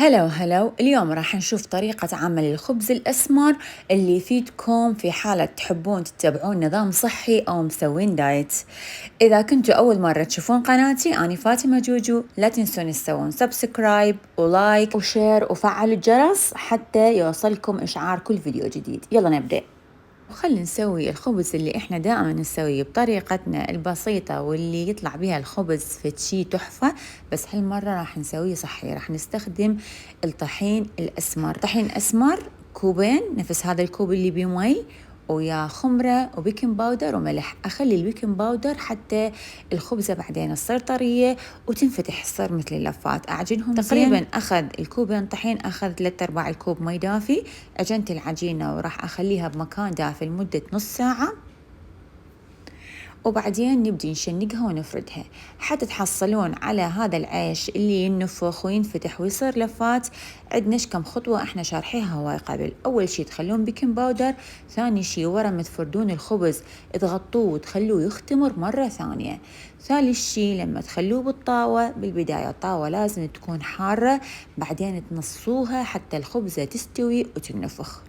هلو اليوم راح نشوف طريقة عمل الخبز الأسمر اللي يفيدكم في حالة تحبون تتبعون نظام صحي أو مسوين دايت. إذا كنتوا أول مرة تشوفون قناتي أنا فاطمة جوجو، لا تنسون تسوون سبسكرايب ولايك وشير وفعلوا الجرس حتى يوصلكم إشعار كل فيديو جديد. يلا نبدأ. وخلي نسوي الخبز اللي احنا دائما نسويه بطريقتنا البسيطة واللي يطلع بها الخبز في شي تحفة، بس هالمرة راح نسويه صحي. راح نستخدم الطحين الأسمر. طحين أسمر كوبين، نفس هذا الكوب اللي بمي، ويا خمرة وبيكنج باودر وملح. أخلي البيكنج باودر حتى الخبزة بعدين تصير طرية وتنفتح، تصير مثل اللفات. أعجنهم تقريبا أخذ الكوبين طحين أخذ 3/4 الكوب مي دافي. عجنت العجينة وراح أخليها بمكان دافي لمدة نص ساعة، وبعدين نبدي نشنقها ونفردها حتى تحصلون على هذا العيش اللي ينفخ وينفتح ويصير لفات. عندنا كم خطوة احنا شارحيها هواي قبل. اول شي تخلون بيكنج باودر، ثاني شي ورا ما تفردون الخبز تغطوه وتخلوه يختمر مرة ثانية، ثالث شي لما تخلوه بالطاوة، بالبداية الطاوة لازم تكون حارة، بعدين تنصوها حتى الخبزة تستوي وتنفخ.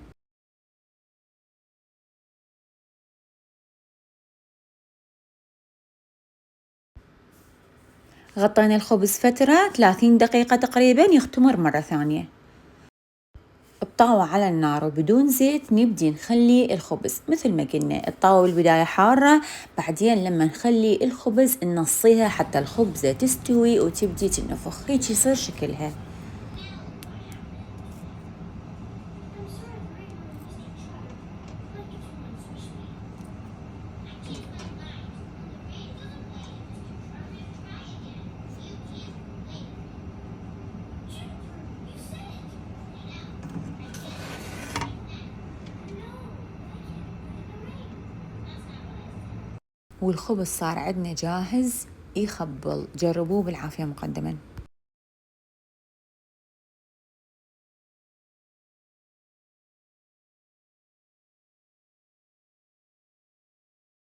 غطينا الخبز فترة 30 دقيقة تقريبا يختمر مرة ثانية. الطاوة على النار وبدون زيت نبدي نخلي الخبز مثل ما قلنا، الطاوة بالبداية حارة، بعدين لما نخلي الخبز ننصيها حتى الخبزة تستوي وتبدي تنفخ، هيك يصير شكلها. والخبز صار عندنا جاهز يخبل، جربوه بالعافية مقدما.